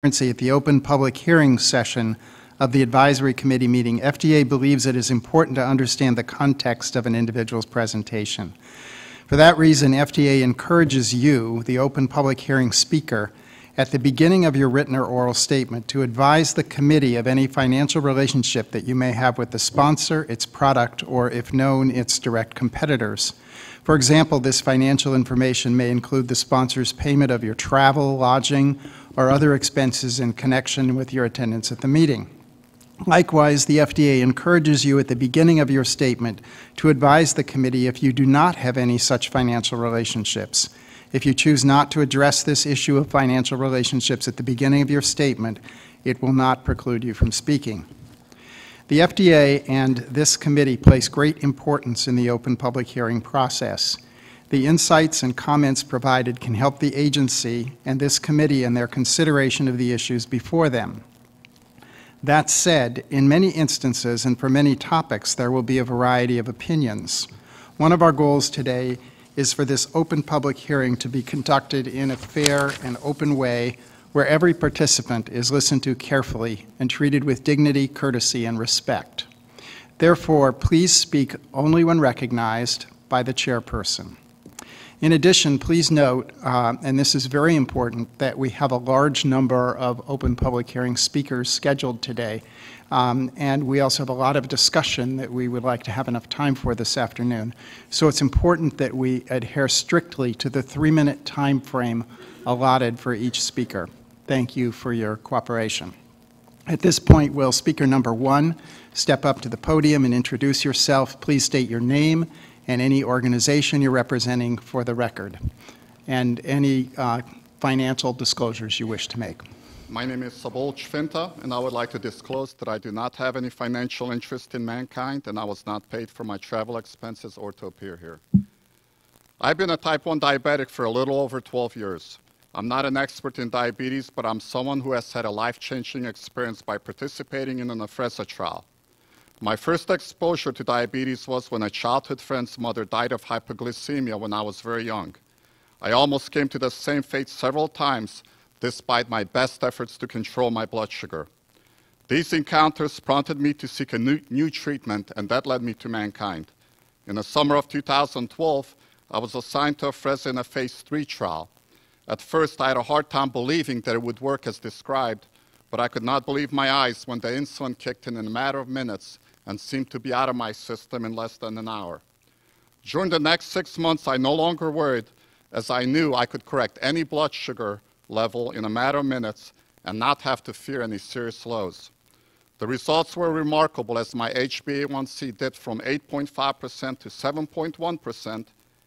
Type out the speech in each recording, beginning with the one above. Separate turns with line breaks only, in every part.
At the open public hearing session of the advisory committee meeting, FDA believes it is important to understand the context of an individual's presentation. For that reason, FDA encourages you, the open public hearing speaker, at the beginning of your written or oral statement to advise the committee of any financial relationship that you may have with the sponsor, its product, or, if known, its direct competitors. For example, this financial information may include the sponsor's payment of your travel, lodging, or other expenses in connection with your attendance at the meeting. Likewise, the FDA encourages you at the beginning of your statement to advise the committee if you do not have any such financial relationships. If you choose not to address this issue of financial relationships at the beginning of your statement, it will not preclude you from speaking. The FDA and this committee place great importance in the open public hearing process. The insights and comments provided can help the agency and this committee in their consideration of the issues before them. That said, in many instances and for many topics, there will be a variety of opinions. One of our goals today is for this open public hearing to be conducted in a fair and open way where every participant is listened to carefully and treated with dignity, courtesy, and respect. Therefore, please speak only when recognized by the chairperson. In addition, please note, and this is very important, that we have a large number of open public hearing speakers scheduled today, and we also have a lot of discussion that we would like to have enough time for this afternoon. So it's important that we adhere strictly to the 3-minute time frame allotted for each speaker. Thank you for your cooperation. At this point, will speaker number 1 step up to the podium and introduce yourself. Please state your name and any organization you're representing for the record, and any financial disclosures you wish to make.
My name is Sabol Chfinta, and I would like to disclose that I do not have any financial interest in Mannkind, and I was not paid for my travel expenses or to appear here. I've been a type 1 diabetic for a little over 12 years. I'm not an expert in diabetes, but I'm someone who has had a life-changing experience by participating in an Afrezza trial. My first exposure to diabetes was when a childhood friend's mother died of hypoglycemia when I was very young. I almost came to the same fate several times, despite my best efforts to control my blood sugar. These encounters prompted me to seek a new treatment, and that led me to Mannkind. In the summer of 2012, I was assigned to Afrezza in a phase 3 trial. At first, I had a hard time believing that it would work as described, but I could not believe my eyes when the insulin kicked in a matter of minutes and seemed to be out of my system in less than an hour. During the next 6 months, I no longer worried, as I knew I could correct any blood sugar level in a matter of minutes and not have to fear any serious lows. The results were remarkable, as my HbA1c dipped from 8.5% to 7.1%,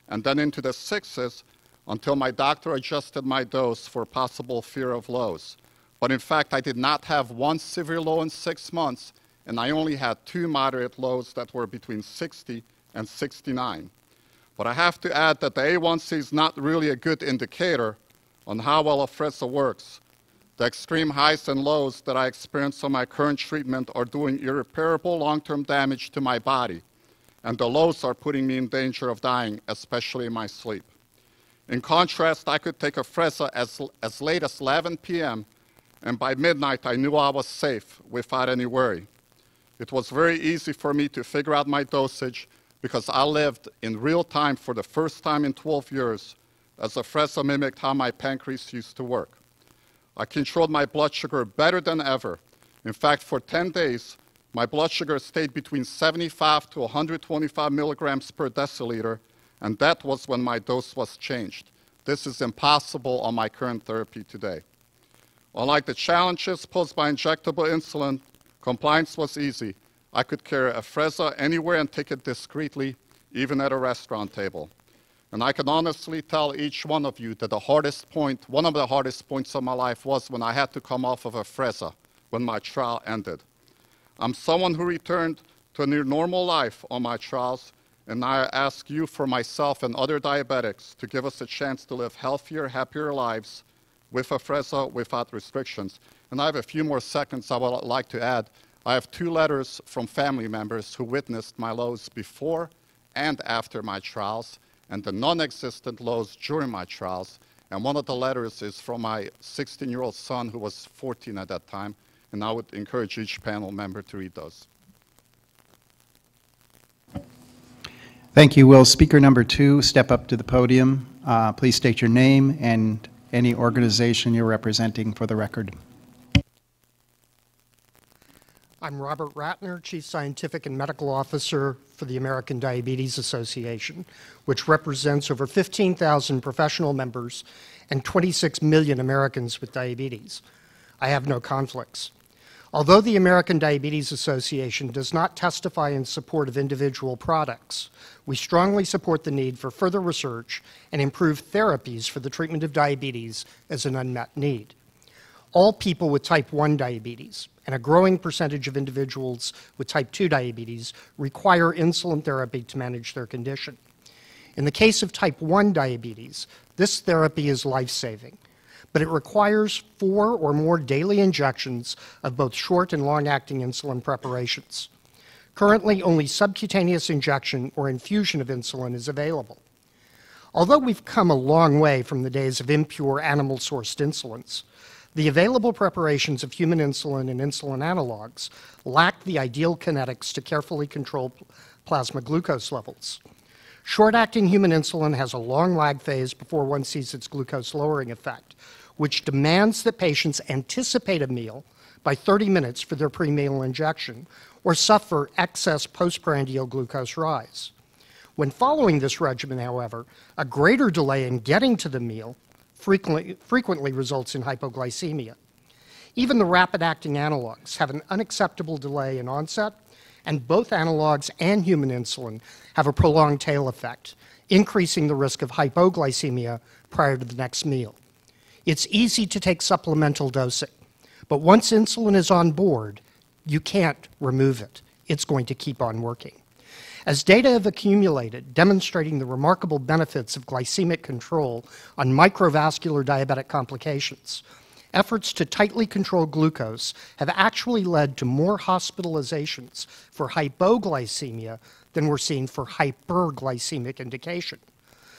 and then into the 6s until my doctor adjusted my dose for possible fear of lows. But in fact, I did not have one severe low in 6 months, and I only had 2 moderate lows that were between 60 and 69. But I have to add that the A1C is not really a good indicator on how well Afrezza works. The extreme highs and lows that I experience on my current treatment are doing irreparable long-term damage to my body, and the lows are putting me in danger of dying, especially in my sleep. In contrast, I could take Afrezza as late as 11 p.m., and by midnight I knew I was safe without any worry. It was very easy for me to figure out my dosage because I lived in real time for the first time in 12 years, as Afrezza mimicked how my pancreas used to work. I controlled my blood sugar better than ever. In fact, for 10 days, my blood sugar stayed between 75 to 125 milligrams per deciliter, and that was when my dose was changed. This is impossible on my current therapy today. Unlike the challenges posed by injectable insulin, compliance was easy. I could carry Afrezza anywhere and take it discreetly, even at a restaurant table. And I can honestly tell each one of you that one of the hardest points of my life was when I had to come off of Afrezza, when my trial ended. I'm someone who returned to a near normal life on my trials, and I ask you for myself and other diabetics to give us a chance to live healthier, happier lives with Afrezza without restrictions. And I have a few more seconds I would like to add. I have 2 letters from family members who witnessed my lows before and after my trials, and the non-existent lows during my trials, And one of the letters is from my 16-year-old son, who was 14 at that time, and I would encourage each panel member to read those.
Thank you. Will speaker number 2 step up to the podium? Please state your name and any organization you're representing for the record.
I'm Robert Ratner, Chief Scientific and Medical Officer for the American Diabetes Association, which represents over 15,000 professional members and 26 million Americans with diabetes. I have no conflicts. Although the American Diabetes Association does not testify in support of individual products, we strongly support the need for further research and improved therapies for the treatment of diabetes as an unmet need. All people with type 1 diabetes and a growing percentage of individuals with type 2 diabetes require insulin therapy to manage their condition. In the case of type 1 diabetes, this therapy is life-saving, but it requires 4 or more daily injections of both short and long-acting insulin preparations. Currently, only subcutaneous injection or infusion of insulin is available. Although we've come a long way from the days of impure animal-sourced insulins, the available preparations of human insulin and insulin analogs lack the ideal kinetics to carefully control plasma glucose levels. Short-acting human insulin has a long lag phase before one sees its glucose-lowering effect, which demands that patients anticipate a meal by 30 minutes for their pre-meal injection or suffer excess postprandial glucose rise. When following this regimen, however, a greater delay in getting to the meal frequently results in hypoglycemia. Even the rapid-acting analogs have an unacceptable delay in onset, and both analogs and human insulin have a prolonged tail effect, increasing the risk of hypoglycemia prior to the next meal. It's easy to take supplemental dosing, but once insulin is on board, you can't remove it. It's going to keep on working. As data have accumulated demonstrating the remarkable benefits of glycemic control on microvascular diabetic complications, efforts to tightly control glucose have actually led to more hospitalizations for hypoglycemia than were seen for hyperglycemic indication.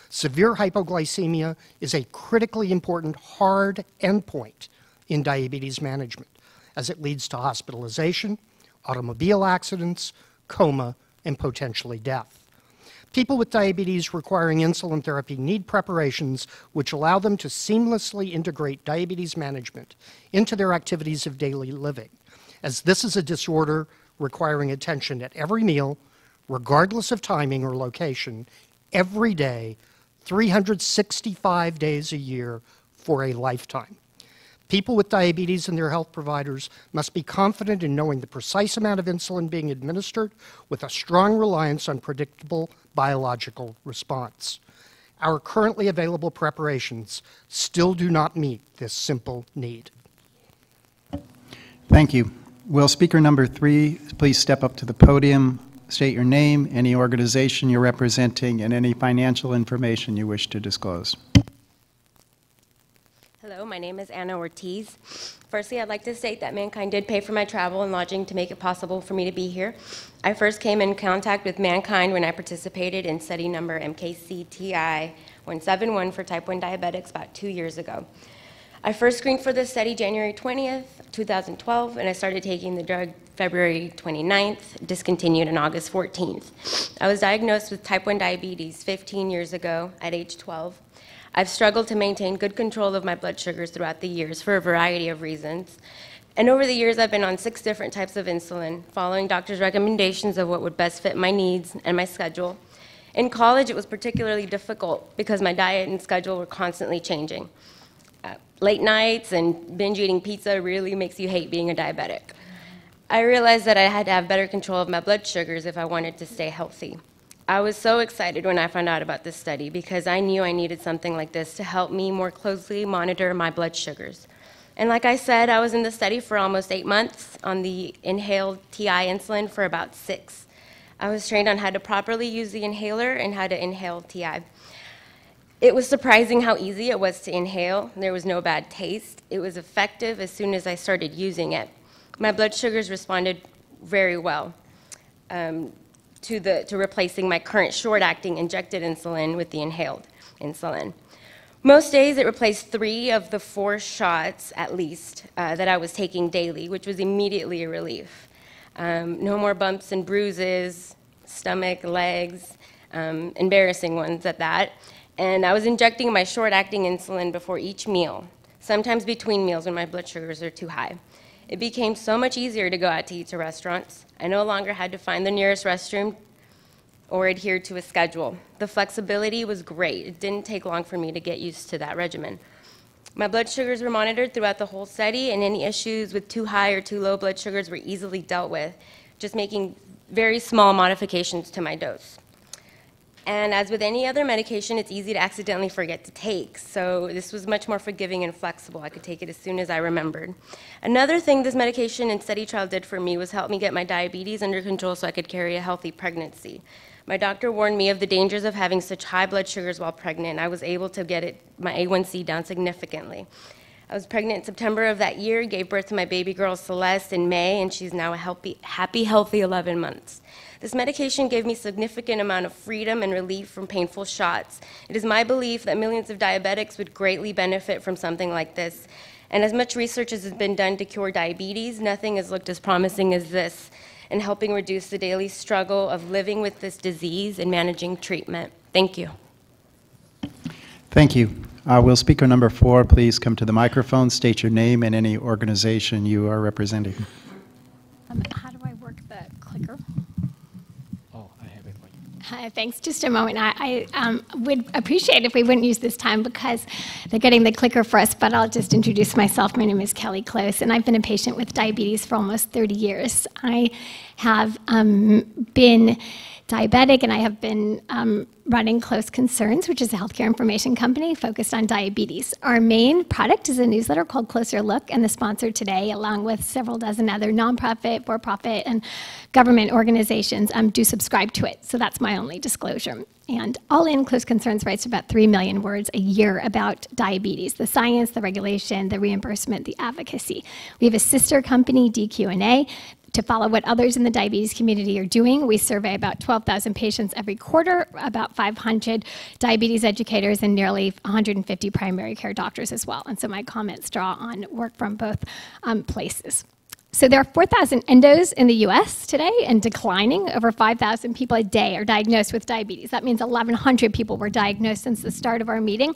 Severe hypoglycemia is a critically important hard endpoint in diabetes management, as it leads to hospitalization, automobile accidents, coma, and potentially death. People with diabetes requiring insulin therapy need preparations which allow them to seamlessly integrate diabetes management into their activities of daily living, as this is a disorder requiring attention at every meal, regardless of timing or location, every day, 365 days a year for a lifetime. People with diabetes and their health providers must be confident in knowing the precise amount of insulin being administered with a strong reliance on predictable biological response. Our currently available preparations still do not meet this simple need.
Thank you. Will speaker number 3 please step up to the podium, state your name, any organization you're representing, and any financial information you wish to disclose.
Hello, my name is Anna Ortiz. Firstly, I'd like to state that Mannkind did pay for my travel and lodging to make it possible for me to be here. I first came in contact with Mannkind when I participated in study number MKCTI-171 for type 1 diabetics about 2 years ago. I first screened for this study January 20th, 2012, and I started taking the drug February 29th, discontinued on August 14th. I was diagnosed with type 1 diabetes 15 years ago at age 12. I've struggled to maintain good control of my blood sugars throughout the years for a variety of reasons. And over the years, I've been on 6 different types of insulin, following doctors' recommendations of what would best fit my needs and my schedule. In college, it was particularly difficult because my diet and schedule were constantly changing. Late nights and binge eating pizza really makes you hate being a diabetic. I realized that I had to have better control of my blood sugars if I wanted to stay healthy. I was so excited when I found out about this study because I knew I needed something like this to help me more closely monitor my blood sugars. And like I said, I was in the study for almost 8 months, on the inhaled TI insulin for about 6. I was trained on how to properly use the inhaler and how to inhale TI. It was surprising how easy it was to inhale. There was no bad taste. It was effective as soon as I started using it. My blood sugars responded very well to replacing my current short-acting injected insulin with the inhaled insulin. Most days it replaced 3 of the 4 shots, at least, that I was taking daily, which was immediately a relief. No more bumps and bruises, stomach, legs, embarrassing ones at that. And I was injecting my short-acting insulin before each meal, sometimes between meals when my blood sugars are too high. It became so much easier to go out to eat to restaurants. I no longer had to find the nearest restroom or adhere to a schedule. The flexibility was great. It didn't take long for me to get used to that regimen. My blood sugars were monitored throughout the whole study, and any issues with too high or too low blood sugars were easily dealt with, just making very small modifications to my dose. And as with any other medication, it's easy to accidentally forget to take. So this was much more forgiving and flexible. I could take it as soon as I remembered. Another thing this medication and study trial did for me was help me get my diabetes under control so I could carry a healthy pregnancy. My doctor warned me of the dangers of having such high blood sugars while pregnant. I was able to get my A1C down significantly. I was pregnant in September of that year, gave birth to my baby girl Celeste in May, and she's now a happy, healthy 11 months. This medication gave me a significant amount of freedom and relief from painful shots. It is my belief that millions of diabetics would greatly benefit from something like this. And as much research as has been done to cure diabetes, nothing has looked as promising as this in helping reduce the daily struggle of living with this disease and managing treatment. Thank you.
Thank you. Will speaker number 4 please come to the microphone, state your name and any organization you are representing.
How do I work the clicker?
Oh, I have it.
Thanks. Just a moment. I would appreciate if we wouldn't use this time because they're getting the clicker for us, but I'll just introduce myself. My name is Kelly Close, and I've been a patient with diabetes for almost 30 years. I have been diabetic, and I have been running Close Concerns, which is a healthcare information company focused on diabetes. Our main product is a newsletter called Closer Look, and the sponsor today, along with several dozen other nonprofit, for-profit, and government organizations, do subscribe to it. So that's my only disclosure. And all in, Close Concerns writes about 3 million words a year about diabetes, the science, the regulation, the reimbursement, the advocacy. We have a sister company, DQ&A, to follow what others in the diabetes community are doing. We survey about 12,000 patients every quarter, about 500 diabetes educators, and nearly 150 primary care doctors as well. And so my comments draw on work from both places. So there are 4,000 endos in the US today and declining. Over 5,000 people a day are diagnosed with diabetes. That means 1,100 people were diagnosed since the start of our meeting.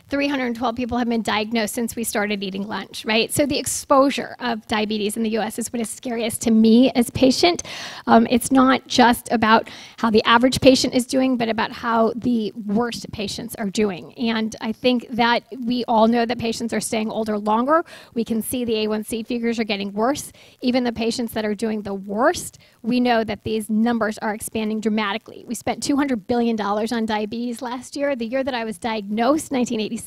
312 people have been diagnosed since we started eating lunch, right? So the exposure of diabetes in the US is what is scariest to me as a patient. It's not just about how the average patient is doing, but about how the worst patients are doing. And I think that we all know that patients are staying older longer. We can see the A1C figures are getting worse. Even the patients that are doing the worst, we know that these numbers are expanding dramatically. We spent $200 billion on diabetes last year. The year that I was diagnosed, 1986,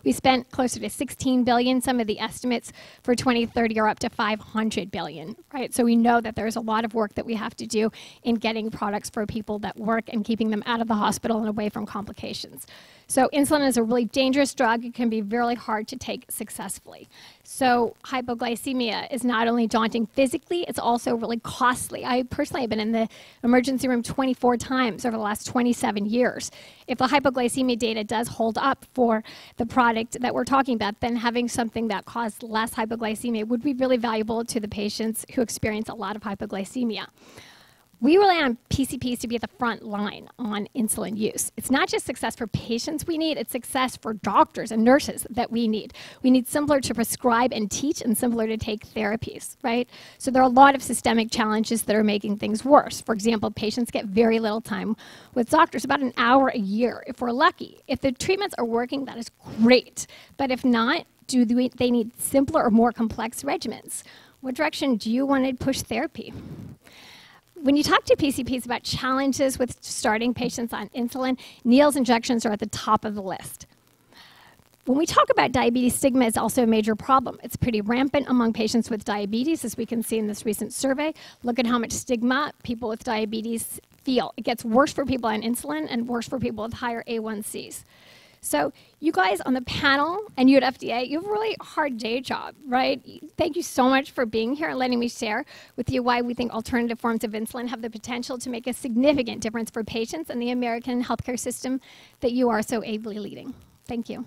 we spent closer to $16 billion. Some of the estimates for 2030 are up to $500 billion, right? So we know that there's a lot of work that we have to do in getting products for people that work and keeping them out of the hospital and away from complications. So insulin is a really dangerous drug. It can be really hard to take successfully. So hypoglycemia is not only daunting physically, it's also really costly. I personally have been in the emergency room 24 times over the last 27 years. If the hypoglycemia data does hold up for the product that we're talking about, then having something that caused less hypoglycemia would be really valuable to the patients who experience a lot of hypoglycemia. We rely on PCPs to be at the front line on insulin use. It's not just success for patients we need, it's success for doctors and nurses that we need. We need simpler to prescribe and teach and simpler to take therapies, right? So there are a lot of systemic challenges that are making things worse. For example, patients get very little time with doctors, about an hour a year if we're lucky. If the treatments are working, that is great. But if not, they need simpler or more complex regimens? What direction do you want to push therapy? When you talk to PCPs about challenges with starting patients on insulin, needles injections are at the top of the list. When we talk about diabetes, stigma is also a major problem. It's pretty rampant among patients with diabetes, as we can see in this recent survey. Look at how much stigma people with diabetes feel. It gets worse for people on insulin and worse for people with higher A1Cs. So you guys on the panel and you at FDA, you have a really hard day job, right? Thank you so much for being here and letting me share with you why we think alternative forms of insulin have the potential to make a significant difference for patients and the American healthcare system that you are so ably leading. Thank you.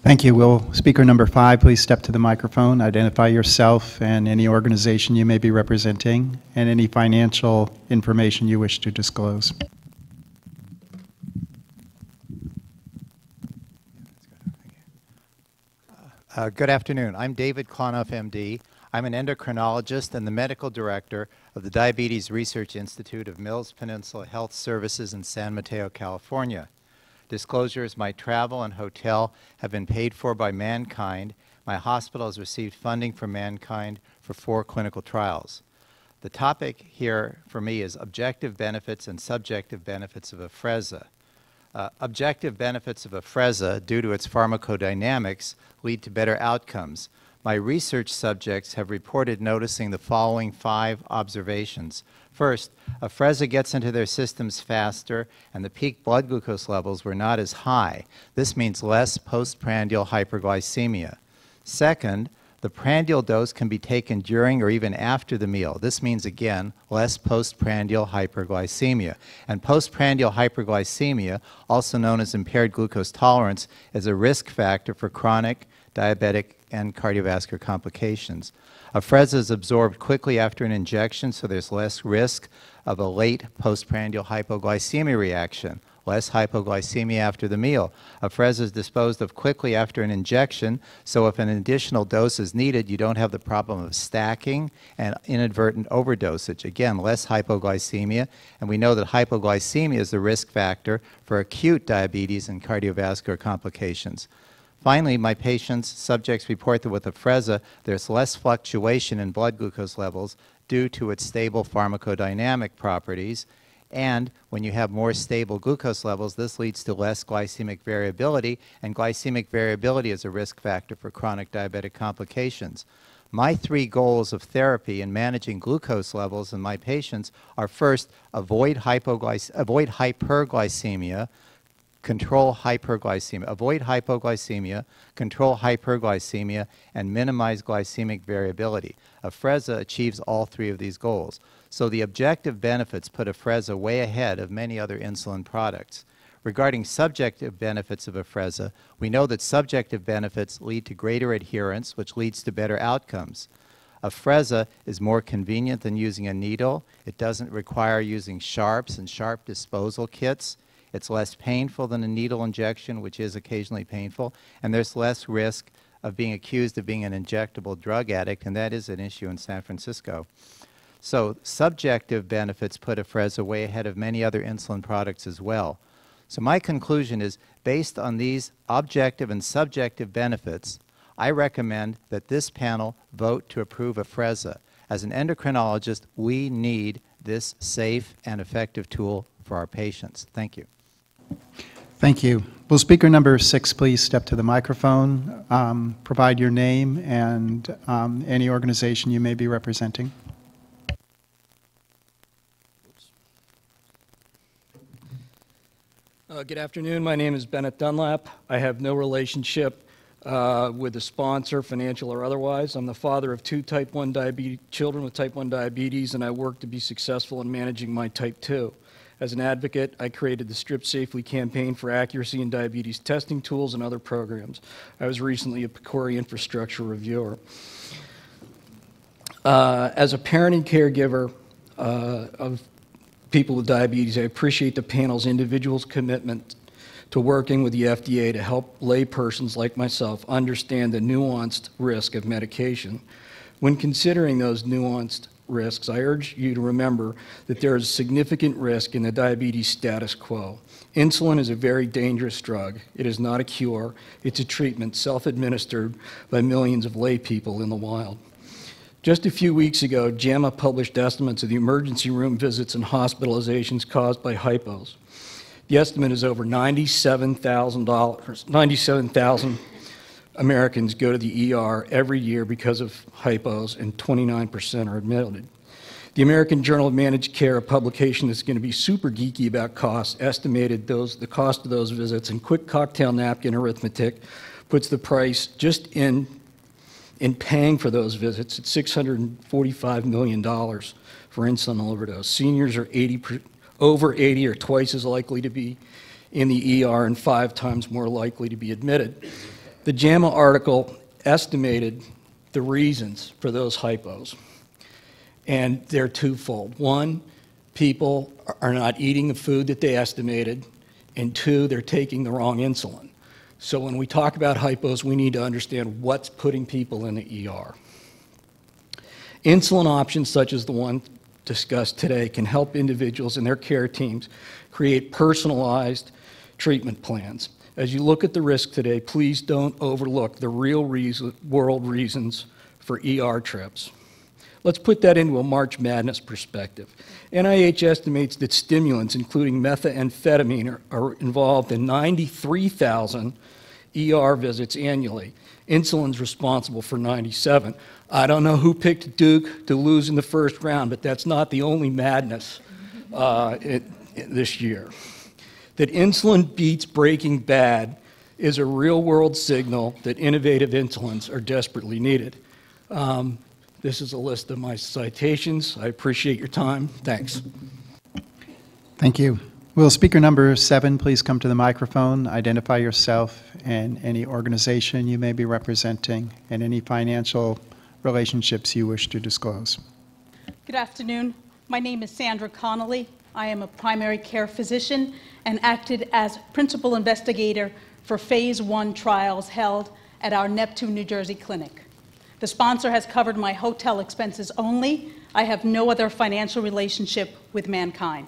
Thank you. Will speaker number 5 please step to the microphone, identify yourself and any organization you may be representing, and any financial information you wish to disclose.
Good afternoon. I'm David Klonoff, MD. I'm an endocrinologist and the medical director of the Diabetes Research Institute of Mills Peninsula Health Services in San Mateo, California. Disclosures: my travel and hotel have been paid for by Mannkind. My hospital has received funding from Mannkind for 4 clinical trials. The topic here for me is objective benefits and subjective benefits of Afrezza. Objective benefits of Afrezza, due to its pharmacodynamics, lead to better outcomes. My research subjects have reported noticing the following 5 observations. First, Afrezza gets into their systems faster, and the peak blood glucose levels were not as high. This means less postprandial hyperglycemia. Second, the prandial dose can be taken during or even after the meal. This means, again, less postprandial hyperglycemia. And postprandial hyperglycemia, also known as impaired glucose tolerance, is a risk factor for chronic, diabetic, and cardiovascular complications. Afrezza is absorbed quickly after an injection, so there's less risk of a late postprandial hypoglycemia reaction, less hypoglycemia after the meal. Afrezza is disposed of quickly after an injection, so if an additional dose is needed, you don't have the problem of stacking and inadvertent overdosage. Again, less hypoglycemia, and we know that hypoglycemia is the risk factor for acute diabetes and cardiovascular complications. Finally, my subjects report that with Afrezza, there's less fluctuation in blood glucose levels due to its stable pharmacodynamic properties. And when you have more stable glucose levels, this leads to less glycemic variability, and glycemic variability is a risk factor for chronic diabetic complications. My 3 goals of therapy in managing glucose levels in my patients are: first, avoid hyperglycemia, control hyperglycemia, avoid hypoglycemia, control hyperglycemia, and minimize glycemic variability. Afrezza achieves all 3 of these goals. So the objective benefits put Afrezza way ahead of many other insulin products. Regarding subjective benefits of Afrezza, we know that subjective benefits lead to greater adherence, which leads to better outcomes. Afrezza is more convenient than using a needle. It doesn't require using sharps and sharp disposal kits. It's less painful than a needle injection, which is occasionally painful, and there's less risk of being accused of being an injectable drug addict, and that is an issue in San Francisco. So subjective benefits put Afrezza way ahead of many other insulin products as well. So my conclusion is, based on these objective and subjective benefits, I recommend that this panel vote to approve Afrezza. As an endocrinologist, we need this safe and effective tool for our patients. Thank you.
Thank you. Will speaker number 6 please step to the microphone, provide your name and any organization you may be representing.
Good afternoon. My name is Bennett Dunlap. I have no relationship with the sponsor, financial or otherwise. I'm the father of 2 type 1 children with type 1 diabetes, and I work to be successful in managing my type 2. As an advocate, I created the Strip Safely campaign for accuracy in diabetes testing tools and other programs. I was recently a PCORI infrastructure reviewer. As a parent and caregiver of people with diabetes, I appreciate the panel's individual's commitment to working with the FDA to help laypersons like myself understand the nuanced risk of medication. When considering those nuanced risks, I urge you to remember that there is significant risk in the diabetes status quo. Insulin is a very dangerous drug. It is not a cure. It's a treatment self-administered by millions of lay people in the wild. Just a few weeks ago, JAMA published estimates of the emergency room visits and hospitalizations caused by hypos. The estimate is over 97,000 Americans go to the ER every year because of hypos, and 29% are admitted. The American Journal of Managed Care, a publication that's going to be super geeky about costs, estimated the cost of those visits, and quick cocktail napkin arithmetic puts the price just in paying for those visits at $645 million for insulin overdose. Seniors are over 80 or twice as likely to be in the ER and 5 times more likely to be admitted. The JAMA article estimated the reasons for those hypos, and they're twofold. One, people are not eating the food that they estimated, and 2, they're taking the wrong insulin. So when we talk about hypos, we need to understand what's putting people in the ER. Insulin options such as the one discussed today can help individuals and their care teams create personalized treatment plans. As you look at the risk today, please don't overlook the real world reasons for ER trips. Let's put that into a March Madness perspective. NIH estimates that stimulants, including methamphetamine, are involved in 93,000 ER visits annually. Insulin's responsible for 97. I don't know who picked Duke to lose in the first round, but that's not the only madness this year. That insulin beats Breaking Bad is a real-world signal that innovative insulins are desperately needed. This is a list of my citations. I appreciate your time. Thanks.
Thank you. Will speaker number 7 please come to the microphone, identify yourself and any organization you may be representing, and any financial relationships you wish to disclose.
Good afternoon. My name is Sandra Connolly. I am a primary care physician and acted as principal investigator for phase 1 trials held at our Neptune, New Jersey clinic. The sponsor has covered my hotel expenses only. I have no other financial relationship with Mannkind.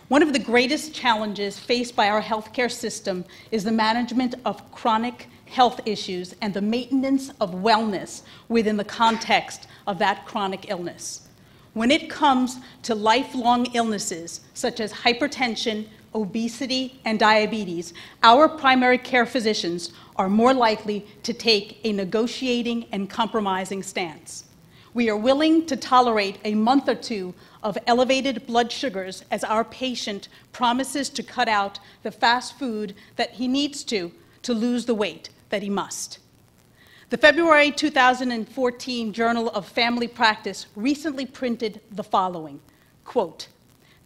One of the greatest challenges faced by our healthcare system is the management of chronic health issues and the maintenance of wellness within the context of that chronic illness. When it comes to lifelong illnesses such as hypertension, obesity, and diabetes, our primary care physicians are more likely to take a negotiating and compromising stance. We are willing to tolerate a month or 2 of elevated blood sugars as our patient promises to cut out the fast food that he needs to lose the weight that he must. The February 2014 Journal of Family Practice recently printed the following, quote,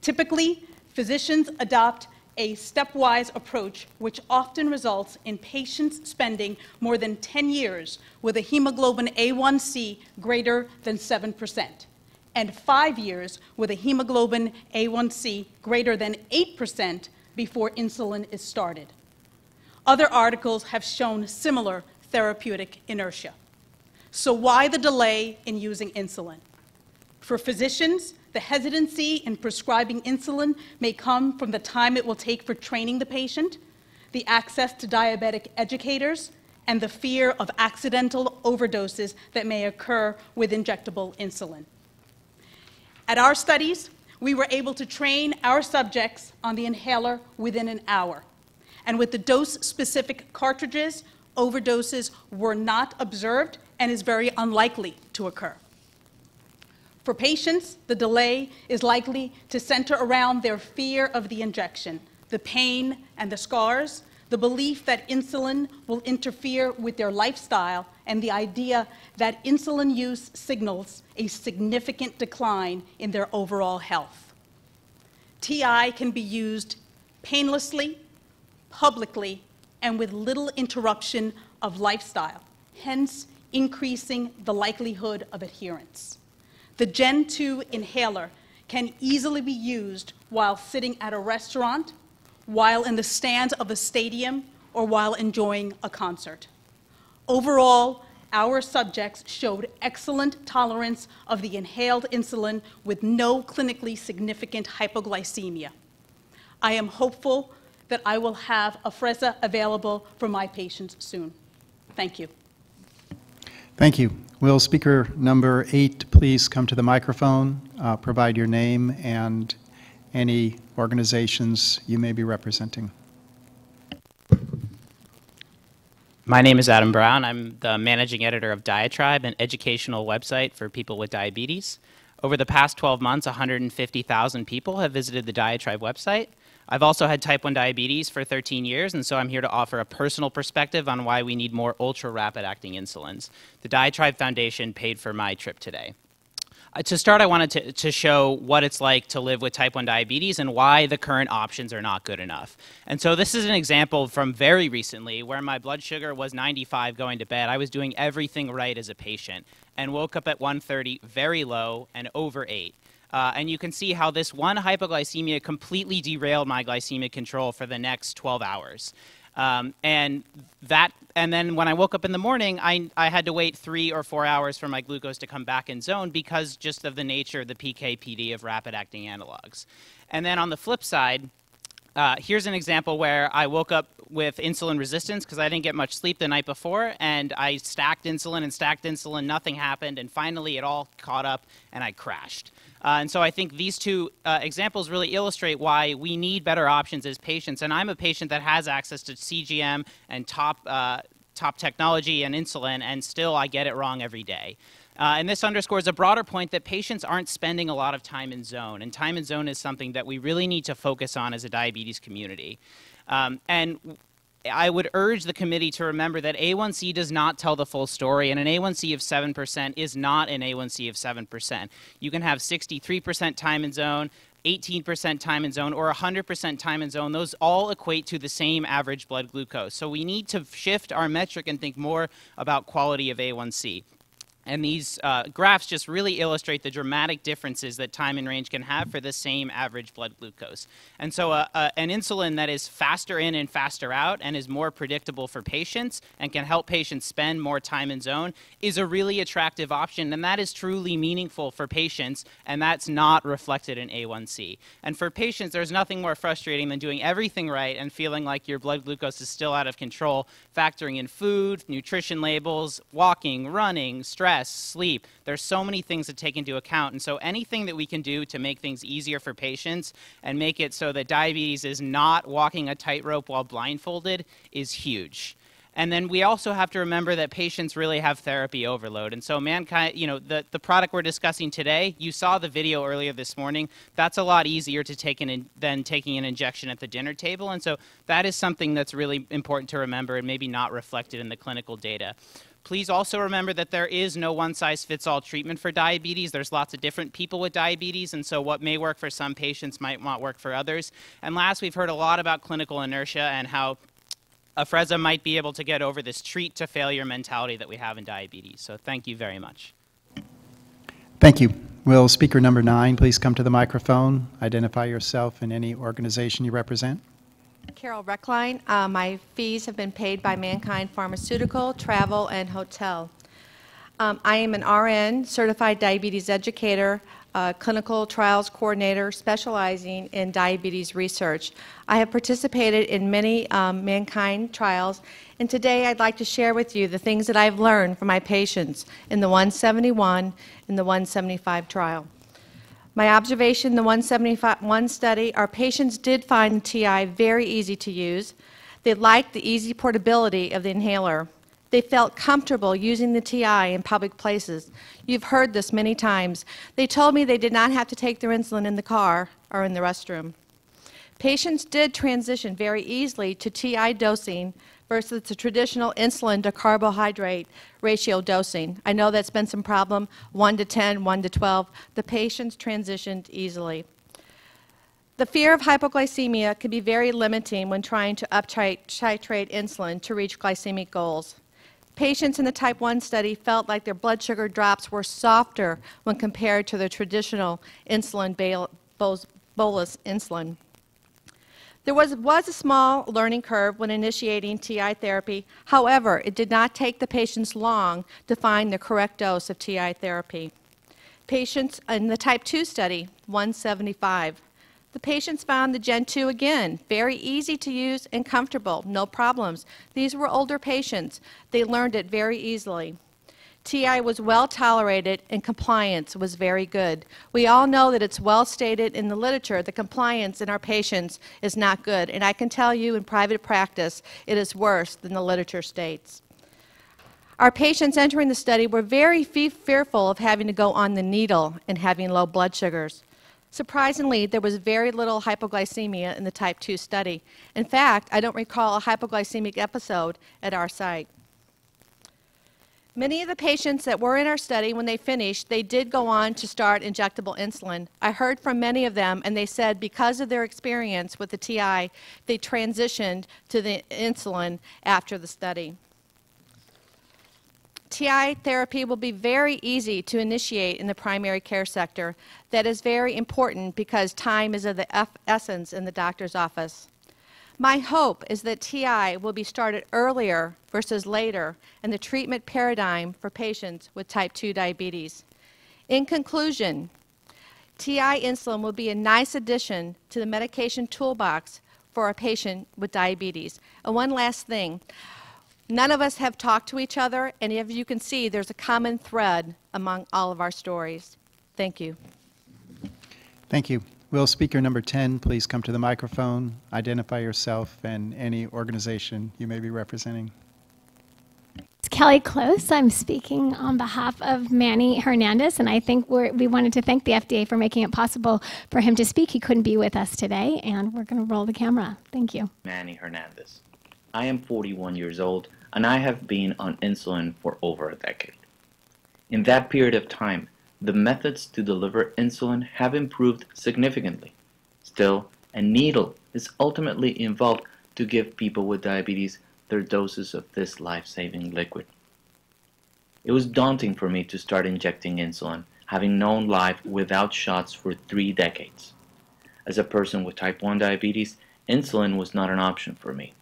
"Typically, physicians adopt a stepwise approach which often results in patients spending more than 10 years with a hemoglobin A1C greater than 7%, and 5 years with a hemoglobin A1C greater than 8% before insulin is started. Other articles have shown similar therapeutic inertia. So why the delay in using insulin? For physicians, the hesitancy in prescribing insulin may come from the time it will take for training the patient, the access to diabetic educators, and the fear of accidental overdoses that may occur with injectable insulin. At our studies, we were able to train our subjects on the inhaler within an hour. And with the dose-specific cartridges, overdoses were not observed and is very unlikely to occur. For patients, the delay is likely to center around their fear of the injection, the pain and the scars, the belief that insulin will interfere with their lifestyle, and the idea that insulin use signals a significant decline in their overall health. TI can be used painlessly, publicly, and with little interruption of lifestyle, hence increasing the likelihood of adherence. The Gen 2 inhaler can easily be used while sitting at a restaurant, while in the stands of a stadium, or while enjoying a concert. Overall, our subjects showed excellent tolerance of the inhaled insulin with no clinically significant hypoglycemia. I am hopeful that I will have Afrezza available for my patients soon. Thank you.
Thank you. Will speaker number 8 please come to the microphone, provide your name and any organizations you may be representing.
My name is Adam Brown. I'm the managing editor of Diatribe, an educational website for people with diabetes. Over the past 12 months, 150,000 people have visited the Diatribe website. I've also had type 1 diabetes for 13 years, and so I'm here to offer a personal perspective on why we need more ultra-rapid acting insulins. The Diatribe Foundation paid for my trip today. To start, I wanted to show what it's like to live with type 1 diabetes and why the current options are not good enough. And so this is an example from very recently where my blood sugar was 95 going to bed. I was doing everything right as a patient and woke up at 1:30 very low and over 8. And you can see how this one hypoglycemia completely derailed my glycemic control for the next 12 hours. And then when I woke up in the morning, I had to wait 3 or 4 hours for my glucose to come back in zone because just of the nature of the PK/PD of rapid-acting analogs. And then on the flip side, here's an example where I woke up with insulin resistance because I didn't get much sleep the night before, and I stacked insulin, nothing happened, and finally it all caught up and I crashed. And so I think these two examples really illustrate why we need better options as patients. And I'm a patient that has access to CGM and top technology and insulin, and still I get it wrong every day. And this underscores a broader point that patients aren't spending a lot of time in zone. And time in zone is something that we really need to focus on as a diabetes community. And I would urge the committee to remember that A1C does not tell the full story, and an A1C of 7% is not an A1C of 7%. You can have 63% time in zone, 18% time in zone, or 100% time in zone. Those all equate to the same average blood glucose. So we need to shift our metric and think more about quality of A1C. And these graphs just really illustrate the dramatic differences that time in range can have for the same average blood glucose. And so an insulin that is faster in and faster out and is more predictable for patients and can help patients spend more time in zone is a really attractive option, and that is truly meaningful for patients, and that's not reflected in A1C. And for patients, there's nothing more frustrating than doing everything right and feeling like your blood glucose is still out of control, factoring in food, nutrition labels, walking, running, stress, sleep. There's so many things to take into account, and so anything that we can do to make things easier for patients and make it so that diabetes is not walking a tightrope while blindfolded is huge. And then we also have to remember that patients really have therapy overload. And so Mannkind, you know, the product we're discussing today, you saw the video earlier this morning, that's a lot easier to take than taking an injection at the dinner table. And so that is something that's really important to remember and maybe not reflected in the clinical data. Please also remember that there is no one-size-fits-all treatment for diabetes. There's lots of different people with diabetes, and so what may work for some patients might not work for others. And last, we've heard a lot about clinical inertia and how Afrezza might be able to get over this treat-to-failure mentality that we have in diabetes. So thank you very much.
Thank you. Will speaker number 9 please come to the microphone, identify yourself and any organization you represent?
Carol Reckline. My fees have been paid by Mannkind Pharmaceutical, Travel, and Hotel. I am an RN, certified diabetes educator, clinical trials coordinator specializing in diabetes research. I have participated in many Mannkind trials, and today I'd like to share with you the things that I've learned from my patients in the 171 and the 175 trial. My observation in the 171 study, our patients did find the TI very easy to use. They liked the easy portability of the inhaler. They felt comfortable using the TI in public places. You've heard this many times. They told me they did not have to take their insulin in the car or in the restroom. Patients did transition very easily to TI dosing versus the traditional insulin to carbohydrate ratio dosing. I know that's been some problem, 1 to 10, 1 to 12. The patients transitioned easily. The fear of hypoglycemia can be very limiting when trying to up-titrate insulin to reach glycemic goals. Patients in the type 1 study felt like their blood sugar drops were softer when compared to the traditional insulin bolus insulin. There was a small learning curve when initiating TI therapy. However, it did not take the patients long to find the correct dose of TI therapy. Patients in the type 2 study, 175, the patients found the Gen 2 again, very easy to use and comfortable, no problems. These were older patients. They learned it very easily. TI was well tolerated and compliance was very good. We all know that it's well stated in the literature that compliance in our patients is not good, and I can tell you in private practice it is worse than the literature states. Our patients entering the study were very fearful of having to go on the needle and having low blood sugars. Surprisingly, there was very little hypoglycemia in the type 2 study. In fact, I don't recall a hypoglycemic episode at our site. Many of the patients that were in our study, when they finished, they did go on to start injectable insulin. I heard from many of them, and they said because of their experience with the TI, they transitioned to the insulin after the study. TI therapy will be very easy to initiate in the primary care sector. That is very important because time is of the essence in the doctor's office. My hope is that TI will be started earlier versus later in the treatment paradigm for patients with type 2 diabetes. In conclusion, TI insulin will be a nice addition to the medication toolbox for a patient with diabetes. And one last thing. None of us have talked to each other, and as you can see, there's a common thread among all of our stories. Thank you.
Thank you. Will speaker number 10 please come to the microphone, identify yourself and any organization you may be representing.
It's Kelly Close. I'm speaking on behalf of Manny Hernandez, and I think we wanted to thank the FDA for making it possible for him to speak. He couldn't be with us today, and we're going to roll the camera. Thank you.
Manny Hernandez. I am 41 years old, and I have been on insulin for over a decade. In that period of time, the methods to deliver insulin have improved significantly. Still, a needle is ultimately involved to give people with diabetes their doses of this life-saving liquid. It was daunting for me to start injecting insulin, having known life without shots for 3 decades. As a person with type 1 diabetes, insulin was not an option for me.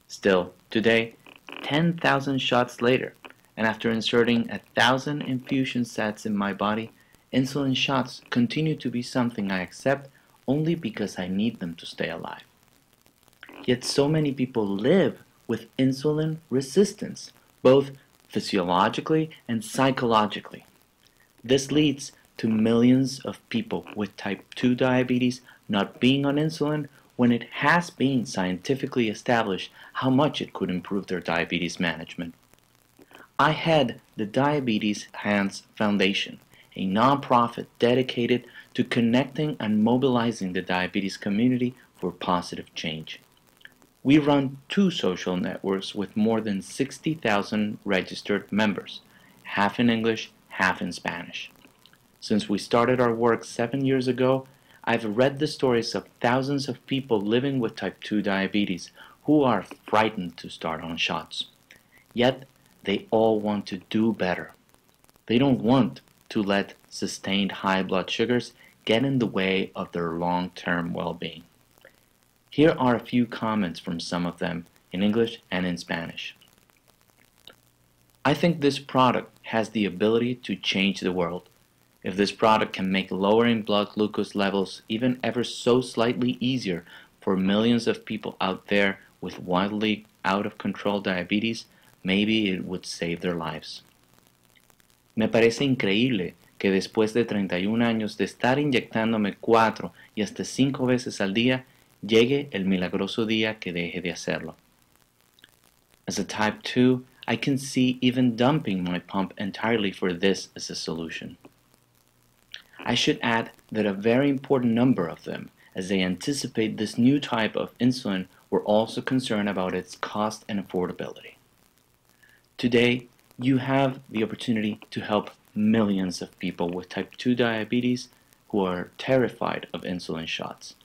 Still, today, 10,000 shots later, and after inserting 1,000 infusion sets in my body, insulin shots continue to be something I accept only because I need them to stay alive. Yet so many people live with insulin resistance, both physiologically and psychologically. This leads to millions of people with type 2 diabetes not being on insulin when it has been scientifically established how much it could improve their diabetes management. I head the Diabetes Hands Foundation, a nonprofit dedicated to connecting and mobilizing the diabetes community for positive change. We run 2 social networks with more than 60,000 registered members, half in English, half in Spanish. Since we started our work 7 years ago, I've read the stories of thousands of people living with type 2 diabetes who are frightened to start on shots. Yet, they all want to do better. They don't want to let sustained high blood sugars get in the way of their long-term well-being. Here are a few comments from some of them in English and in Spanish. I think this product has the ability to change the world. If this product can make lowering blood glucose levels even ever so slightly easier for millions of people out there with wildly out-of-control diabetes, maybe it would save their lives. Me parece increíble que después de 31 años de estar inyectándome 4 y hasta 5 veces al día, llegue el milagroso día que deje de hacerlo. As a type 2, I can see even dumping my pump entirely for this as a solution. I should add that a very important number of them, as they anticipate this new type of insulin, were also concerned about its cost and affordability. Today, you have the opportunity to help millions of people with type 2 diabetes who are terrified of insulin shots.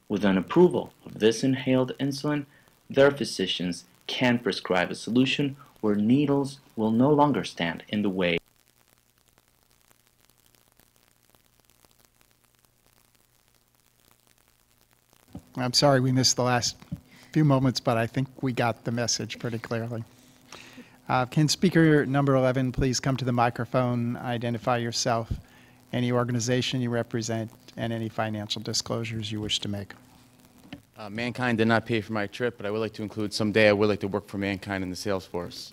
With an approval of this inhaled insulin, their physicians can prescribe a solution where needles will no longer stand in the way.
I'm sorry we missed the last few moments, but I think we got the message pretty clearly. Can speaker number 11 please come to the microphone, identify yourself, any organization you represent, and any financial disclosures you wish to make.
Mannkind did not pay for my trip, but I would like to include someday I would like to work for Mannkind in the sales force.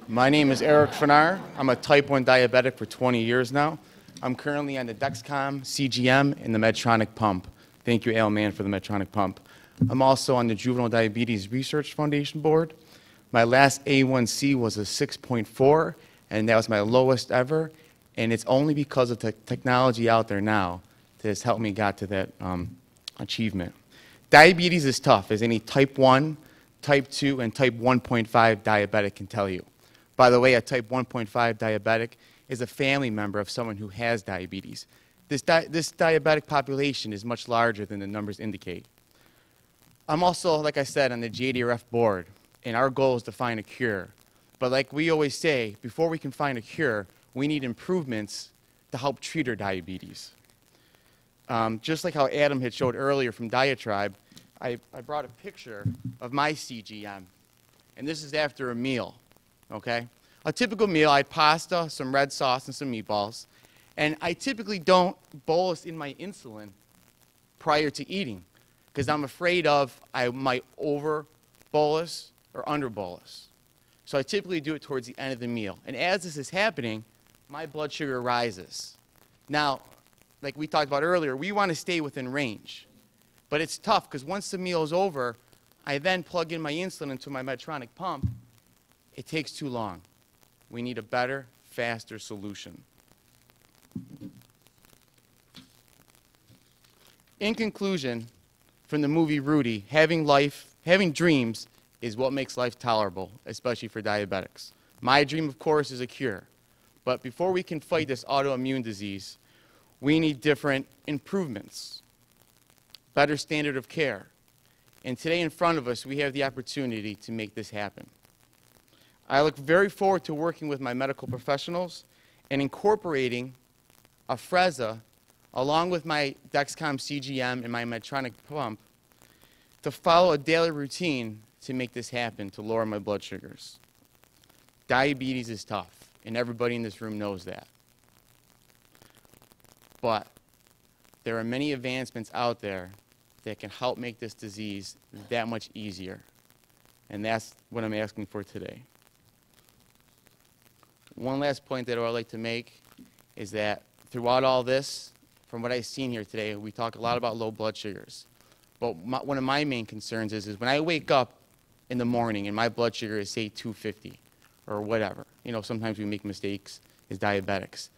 My name is Eric Fanar. I'm a type 1 diabetic for 20 years now. I'm currently on the Dexcom, CGM, and the Medtronic pump. Thank you, Ailman, for the Medtronic pump. I'm also on the Juvenile Diabetes Research Foundation board. My last A1C was a 6.4, and that was my lowest ever. And it's only because of the technology out there now that has helped me get to that achievement. Diabetes is tough, as any type 1, type 2, and type 1.5 diabetic can tell you. By the way, a type 1.5 diabetic is a family member of someone who has diabetes. This diabetic population is much larger than the numbers indicate. I'm also, like I said, on the JDRF board, and our goal is to find a cure. But like we always say, before we can find a cure, we need improvements to help treat our diabetes. Just like how Adam had showed earlier from Diatribe, I brought a picture of my CGM, and this is after a meal, okay? A typical meal, I had pasta, some red sauce, and some meatballs, and I typically don't bolus in my insulin prior to eating, because I'm afraid of I might over bolus or under bolus. So I typically do it towards the end of the meal. And as this is happening, my blood sugar rises. Now, like we talked about earlier, we want to stay within range. But it's tough because once the meal is over, I then plug in my insulin into my Medtronic pump. It takes too long. We need a better, faster solution. In conclusion, from the movie Rudy, having dreams is what makes life tolerable, especially for diabetics. My dream, of course, is a cure. But before we can fight this autoimmune disease, we need different improvements, better standard of care. And today in front of us, we have the opportunity to make this happen. I look very forward to working with my medical professionals and incorporating Afrezza along with my Dexcom CGM and my Medtronic pump to follow a daily routine to make this happen, to lower my blood sugars. Diabetes is tough, and everybody in this room knows that. But there are many advancements out there that can help make this disease that much easier. And that's what I'm asking for today. One last point that I would like to make is that throughout all this, from what I've seen here today, we talk a lot about low blood sugars. But one of my main concerns is when I wake up in the morning and my blood sugar is, say, 250 or whatever. You know, sometimes we make mistakes as diabetics.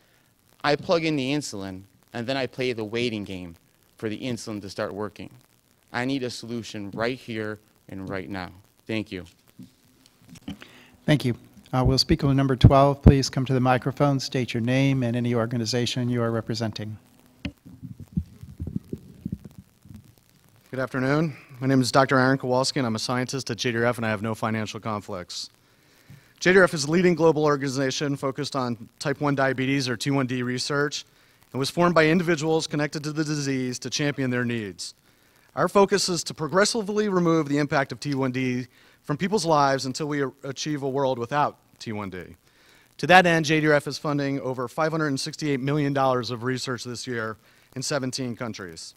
I plug in the insulin, and then I play the waiting game for the insulin to start working. I need a solution right here and right now. Thank you.
Thank you. Will speaker number 12 please come to the microphone, state your name and any organization you are representing.
Good afternoon. My name is Dr. Aaron Kowalski, and I'm a scientist at JDRF, and I have no financial conflicts. JDRF is a leading global organization focused on type 1 diabetes or T1D research and was formed by individuals connected to the disease to champion their needs. Our focus is to progressively remove the impact of T1D from people's lives until we achieve a world without T1D. To that end, JDRF is funding over $568 million of research this year in 17 countries.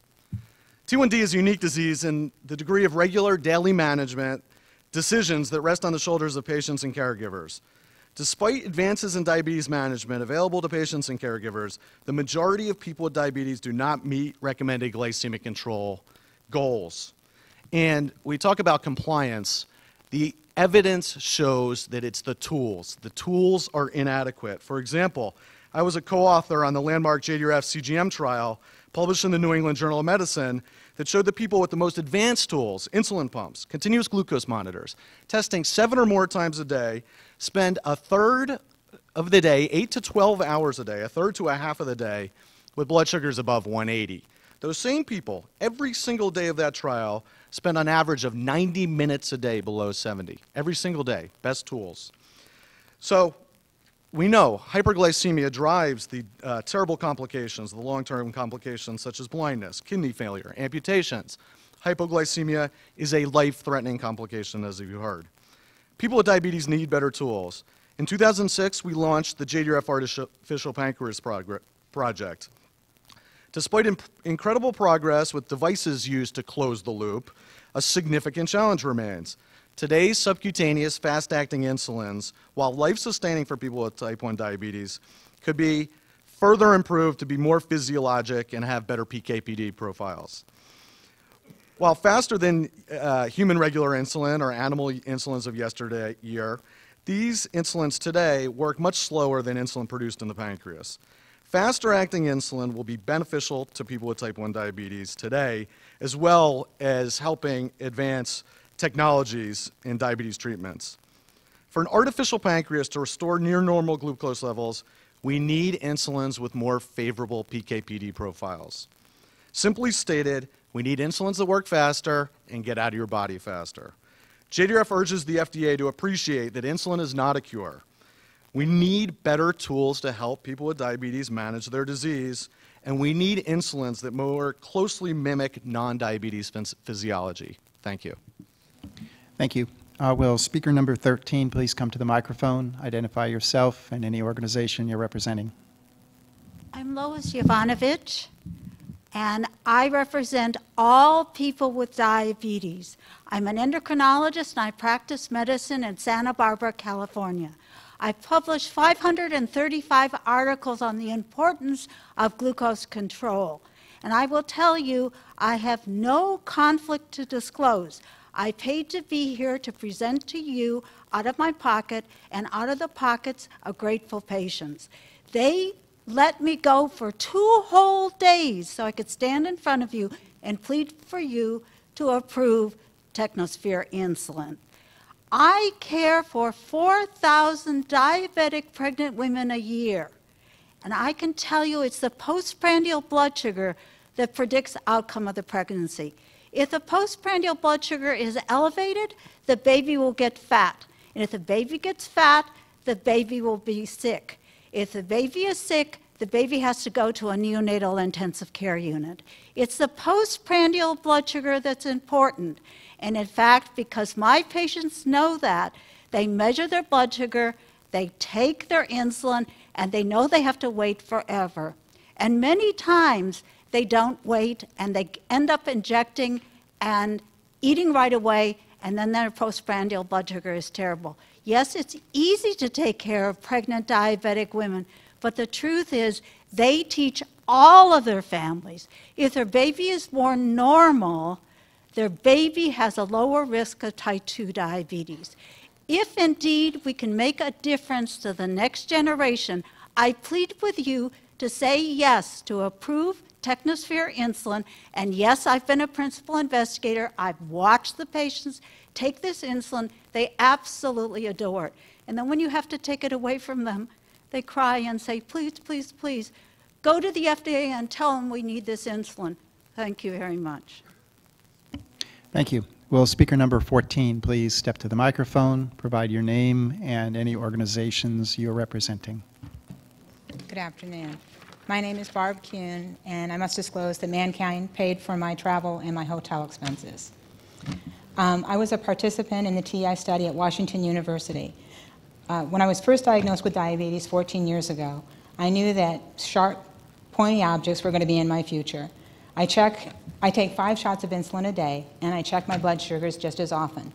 T1D is a unique disease in the degree of regular daily management decisions that rest on the shoulders of patients and caregivers. Despite advances in diabetes management available to patients and caregivers, the majority of people with diabetes do not meet recommended glycemic control goals. And we talk about compliance. The evidence shows that it's the tools. The tools are inadequate. For example, I was a co-author on the landmark JDRF CGM trial published in the New England Journal of Medicine that showed that people with the most advanced tools, insulin pumps, continuous glucose monitors, testing 7 or more times a day, spend a third of the day, 8 to 12 hours a day, a third to a half of the day, with blood sugars above 180. Those same people, every single day of that trial, spend an average of 90 minutes a day below 70. Every single day, best tools. So we know hyperglycemia drives the terrible complications, the long-term complications such as blindness, kidney failure, amputations. Hypoglycemia is a life-threatening complication, as you heard. People with diabetes need better tools. In 2006, we launched the JDRF Artificial Pancreas Project. Despite incredible progress with devices used to close the loop, a significant challenge remains. Today's subcutaneous fast-acting insulins, while life-sustaining for people with type 1 diabetes, could be further improved to be more physiologic and have better PK/PD profiles. While faster than human regular insulin or animal insulins of yesteryear, these insulins today work much slower than insulin produced in the pancreas. Faster-acting insulin will be beneficial to people with type 1 diabetes today, as well as helping advance technologies in diabetes treatments. For an artificial pancreas to restore near normal glucose levels, we need insulins with more favorable PK/PD profiles. Simply stated, we need insulins that work faster and get out of your body faster. JDRF urges the FDA to appreciate that insulin is not a cure. We need better tools to help people with diabetes manage their disease, and we need insulins that more closely mimic non-diabetes physiology. Thank you.
Thank you. Will speaker number 13 please come to the microphone, identify yourself and any organization you're representing.
I'm Lois Jovanovic, and I represent all people with diabetes. I'm an endocrinologist, and I practice medicine in Santa Barbara, California. I've published 535 articles on the importance of glucose control. And I will tell you, I have no conflict to disclose. I paid to be here to present to you out of my pocket and out of the pockets of grateful patients. They let me go for 2 whole days so I could stand in front of you and plead for you to approve Technosphere insulin. I care for 4,000 diabetic pregnant women a year, and I can tell you it's the postprandial blood sugar that predicts outcome of the pregnancy. If the postprandial blood sugar is elevated, the baby will get fat. And if the baby gets fat, the baby will be sick. If the baby is sick, the baby has to go to a neonatal intensive care unit. It's the postprandial blood sugar that's important. And in fact, because my patients know that, they measure their blood sugar, they take their insulin, and they know they have to wait forever. And many times, they don't wait, and they end up injecting and eating right away, and then their postprandial blood sugar is terrible. Yes, it's easy to take care of pregnant diabetic women, but the truth is they teach all of their families. If their baby is born normal, their baby has a lower risk of type 2 diabetes. If indeed we can make a difference to the next generation, I plead with you to say yes to approve Technosphere insulin. And yes, I've been a principal investigator. I've watched the patients take this insulin. They absolutely adore it. And then when you have to take it away from them, they cry and say, please, please, please, go to the FDA and tell them we need this insulin. Thank you very much.
Thank you. Will speaker number 14 please step to the microphone, provide your name and any organizations you're representing.
Good afternoon. My name is Barb Kuhn, and I must disclose that Mannkind paid for my travel and my hotel expenses. I was a participant in the TI study at Washington University. When I was first diagnosed with diabetes 14 years ago, I knew that sharp, pointy objects were going to be in my future. I take 5 shots of insulin a day, and I check my blood sugars just as often.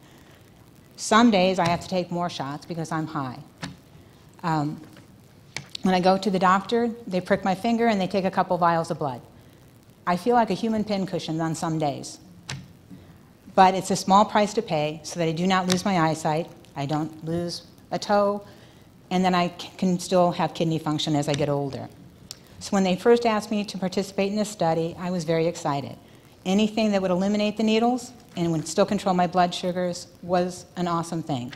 Some days I have to take more shots because I'm high. When I go to the doctor, they prick my finger and they take a couple vials of blood. I feel like a human pincushion on some days. But it's a small price to pay so that I do not lose my eyesight, I don't lose a toe, and then I can still have kidney function as I get older. So when they first asked me to participate in this study, I was very excited. Anything that would eliminate the needles and would still control my blood sugars was an awesome thing.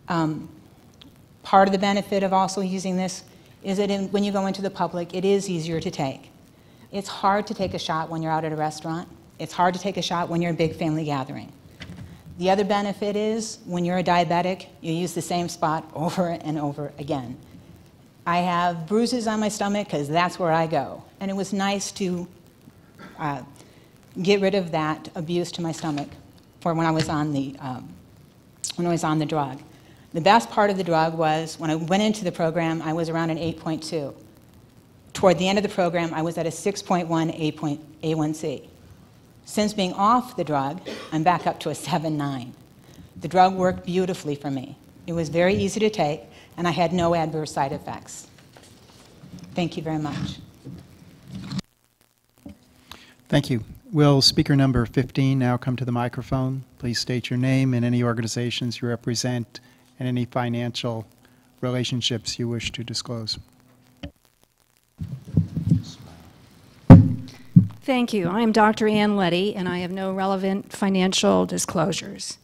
Part of the benefit of also using this is that when you go into the public, it is easier to take. It's hard to take a shot when you're out at a restaurant. It's hard to take a shot when you're in a big family gathering. The other benefit is when you're a diabetic, you use the same spot over and over again. I have bruises on my stomach because that's where I go. And it was nice to get rid of that abuse to my stomach for when I was on the drug. The best part of the drug was when I went into the program, I was around an 8.2. Toward the end of the program, I was at a 6.1 A1C. Since being off the drug, I'm back up to a 7.9. The drug worked beautifully for me. It was very easy to take, and I had no adverse side effects. Thank you very much.
Thank you. Will speaker number 15 now come to the microphone? Please state your name and any organizations you represent and any financial relationships you wish to disclose.
Thank you. I am Dr. Ann Letty, and I have no relevant financial disclosures.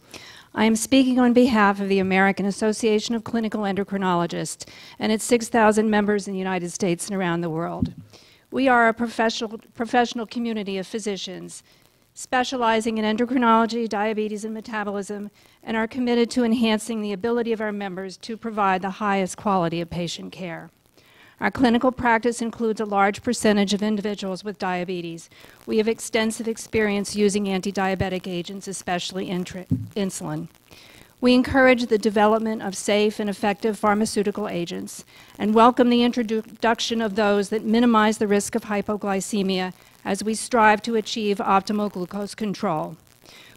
I am speaking on behalf of the American Association of Clinical Endocrinologists and its 6,000 members in the United States and around the world. We are a professional community of physicians specializing in endocrinology, diabetes, and metabolism, and are committed to enhancing the ability of our members to provide the highest quality of patient care. Our clinical practice includes a large percentage of individuals with diabetes. We have extensive experience using anti-diabetic agents, especially insulin. We encourage the development of safe and effective pharmaceutical agents and welcome the introduction of those that minimize the risk of hypoglycemia as we strive to achieve optimal glucose control.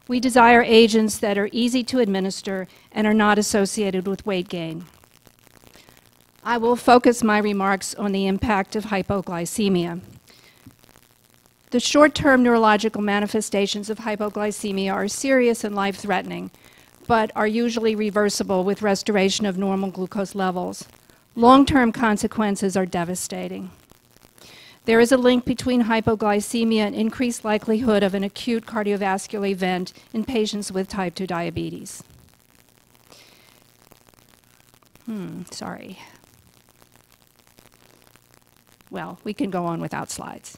We desire agents that are easy to administer and are not associated with weight gain. I will focus my remarks on the impact of hypoglycemia. The short-term neurological manifestations of hypoglycemia are serious and life-threatening, but are usually reversible with restoration of normal glucose levels. Long-term consequences are devastating. There is a link between hypoglycemia and increased likelihood of an acute cardiovascular event in patients with type 2 diabetes. Well, we can go on without slides.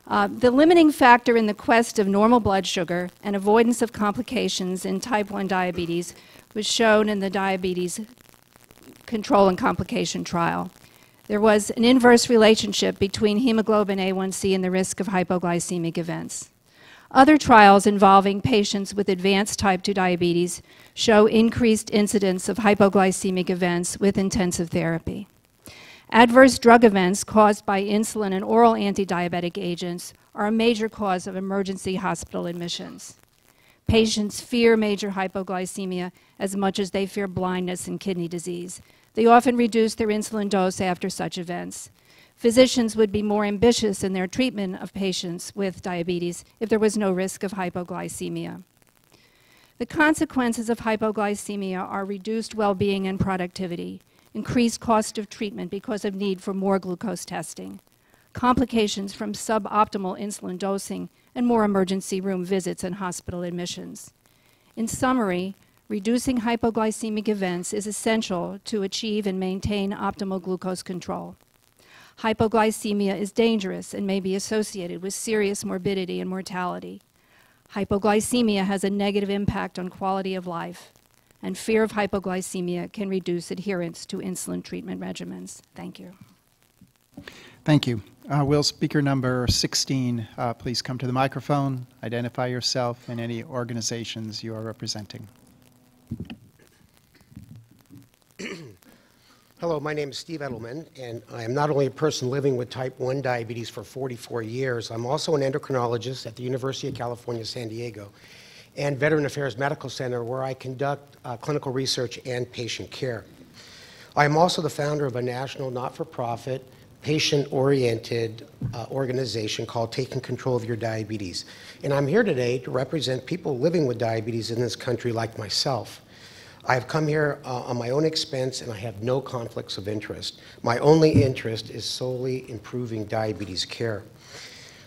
The limiting factor in the quest of normal blood sugar and avoidance of complications in type 1 diabetes was shown in the diabetes control and complication trial. There was an inverse relationship between hemoglobin A1C and the risk of hypoglycemic events. Other trials involving patients with advanced type 2 diabetes show increased incidence of hypoglycemic events with intensive therapy. Adverse drug events caused by insulin and oral anti-diabetic agents are a major cause of emergency hospital admissions. Patients fear major hypoglycemia as much as they fear blindness and kidney disease. They often reduce their insulin dose after such events. Physicians would be more ambitious in their treatment of patients with diabetes if there was no risk of hypoglycemia. The consequences of hypoglycemia are reduced well-being and productivity, increased cost of treatment because of need for more glucose testing, complications from suboptimal insulin dosing, and more emergency room visits and hospital admissions. In summary, reducing hypoglycemic events is essential to achieve and maintain optimal glucose control. Hypoglycemia is dangerous and may be associated with serious morbidity and mortality. Hypoglycemia has a negative impact on quality of life, and fear of hypoglycemia can reduce adherence to insulin treatment regimens. Thank you.
Thank you. Will speaker number 16 please come to the microphone, identify yourself and any organizations you are representing.
Hello, my name is Steve Edelman, and I am not only a person living with type 1 diabetes for 44 years, I'm also an endocrinologist at the University of California, San Diego, and Veteran Affairs Medical Center, where I conduct clinical research and patient care. I am also the founder of a national not-for-profit, patient-oriented organization called Taking Control of Your Diabetes. And I'm here today to represent people living with diabetes in this country like myself. I've come here on my own expense, and I have no conflicts of interest. My only interest is solely improving diabetes care.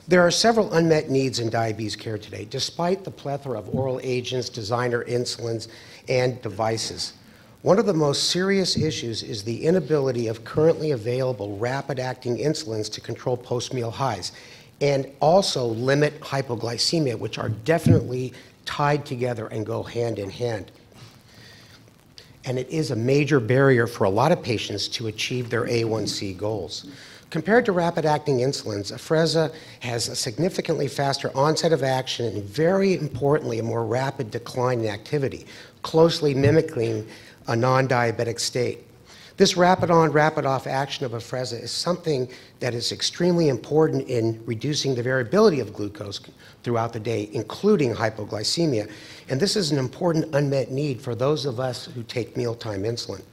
There are several unmet needs in diabetes care today, despite the plethora of oral agents, designer insulins, and devices. One of the most serious issues is the inability of currently available rapid-acting insulins to control post-meal highs, and also limit hypoglycemia, which are definitely tied together and go hand in hand. And it is a major barrier for a lot of patients to achieve their A1C goals. Compared to rapid-acting insulins, Afrezza has a significantly faster onset of action and, very importantly, a more rapid decline in activity, closely mimicking a non-diabetic state. This rapid-on, rapid-off action of Afrezza is something that is extremely important in reducing the variability of glucose throughout the day, including hypoglycemia. And this is an important unmet need for those of us who take mealtime insulin.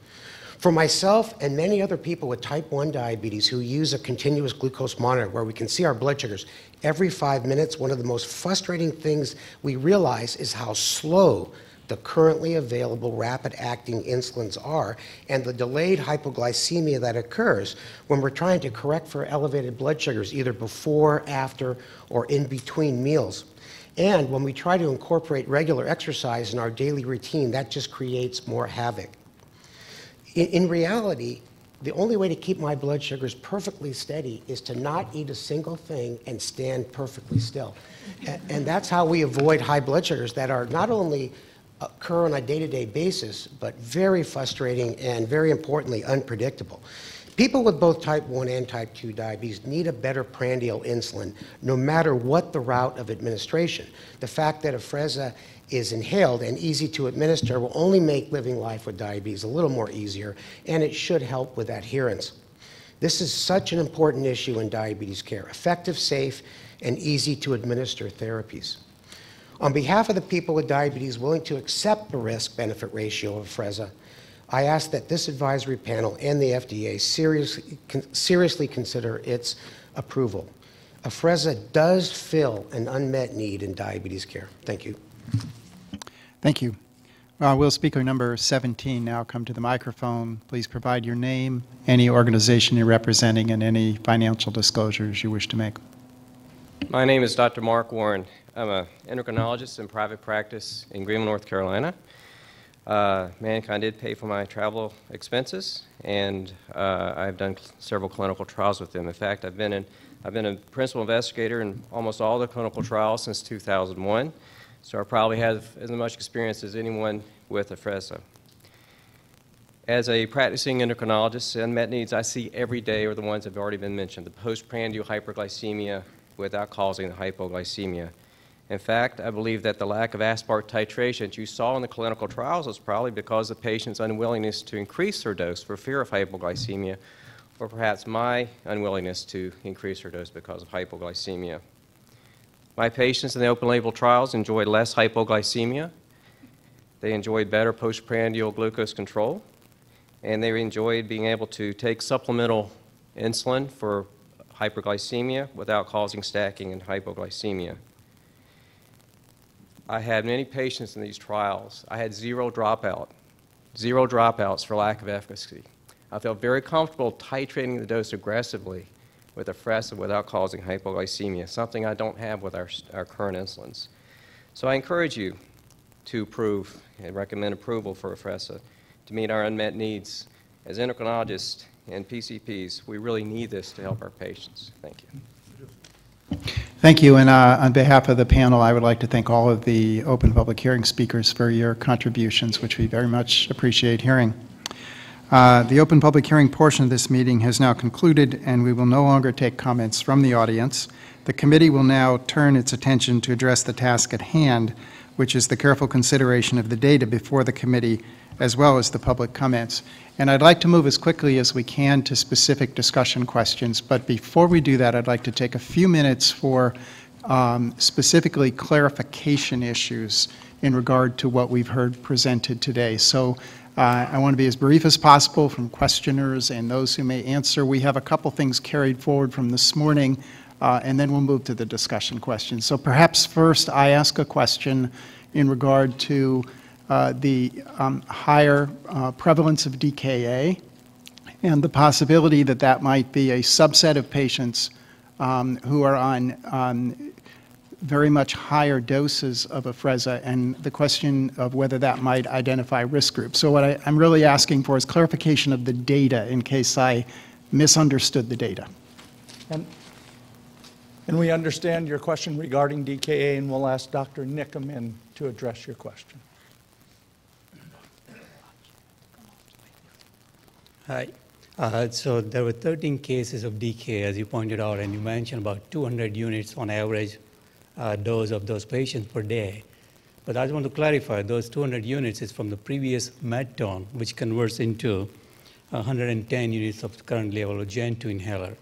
For myself and many other people with type 1 diabetes who use a continuous glucose monitor where we can see our blood sugars every 5 minutes, one of the most frustrating things we realize is how slow the currently available rapid-acting insulins are, and the delayed hypoglycemia that occurs when we're trying to correct for elevated blood sugars either before, after, or in between meals. And when we try to incorporate regular exercise in our daily routine, that just creates more havoc. In reality, the only way to keep my blood sugars perfectly steady is to not eat a single thing and stand perfectly still. And that's how we avoid high blood sugars that are not only occur on a day-to-day basis, but very frustrating and, very importantly, unpredictable. People with both type 1 and type 2 diabetes need a better prandial insulin, no matter what the route of administration. The fact that Afrezza is inhaled and easy to administer will only make living life with diabetes a little more easier, and it should help with adherence. This is such an important issue in diabetes care: effective, safe, and easy to administer therapies. On behalf of the people with diabetes willing to accept the risk-benefit ratio of Afrezza, I ask that this advisory panel and the FDA seriously consider its approval. Afrezza does fill an unmet need in diabetes care. Thank you.
Thank you. Will speaker number 17 now come to the microphone. Please provide your name, any organization you're representing, and any financial disclosures you wish to make.
My name is Dr. Mark Warren. I'm an endocrinologist in private practice in Greenville, North Carolina. Mannkind did pay for my travel expenses, and I've done several clinical trials with them. In fact, I've been a principal investigator in almost all the clinical trials since 2001, so I probably have as much experience as anyone with Afrezza. As a practicing endocrinologist, unmet needs I see every day are the ones that have already been mentioned: the postprandial hyperglycemia without causing the hypoglycemia. In fact, I believe that the lack of aspart titration that you saw in the clinical trials was probably because of the patient's unwillingness to increase their dose for fear of hypoglycemia, or perhaps my unwillingness to increase their dose because of hypoglycemia. My patients in the open-label trials enjoyed less hypoglycemia, they enjoyed better postprandial glucose control, and they enjoyed being able to take supplemental insulin for hyperglycemia without causing stacking and hypoglycemia. I had many patients in these trials. I had zero dropouts for lack of efficacy. I felt very comfortable titrating the dose aggressively with Afrezza without causing hypoglycemia, something I don't have with our current insulins. So I encourage you to approve and recommend approval for Afrezza to meet our unmet needs. As endocrinologists and PCPs, we really need this to help our patients. Thank you.
Thank you, and on behalf of the panel, I would like to thank all of the open public hearing speakers for your contributions, which we very much appreciate hearing. The open public hearing portion of this meeting has now concluded, and we will no longer take comments from the audience. The committee will now turn its attention to address the task at hand, which is the careful consideration of the data before the committee, as well as the public comments. And I'd like to move as quickly as we can to specific discussion questions, but before we do that, I'd like to take a few minutes for specifically clarification issues in regard to what we've heard presented today. So I want to be as brief as possible from questioners and those who may answer. We have a couple things carried forward from this morning, and then we'll move to the discussion questions. So perhaps first I ask a question in regard to the higher prevalence of DKA and the possibility that that might be a subset of patients who are on very much higher doses of Afrezza, and the question of whether that might identify risk groups. So what I'm really asking for is clarification of the data in case I misunderstood the data.
And we understand your question regarding DKA, and we'll ask Dr. Nickham in to address your question.
Hi. So there were 13 cases of DKA, as you pointed out, and you mentioned about 200 units on average dose of those patients per day. But I just want to clarify, those 200 units is from the previous Medtone, which converts into 110 units of currently available Gen 2 inhaler.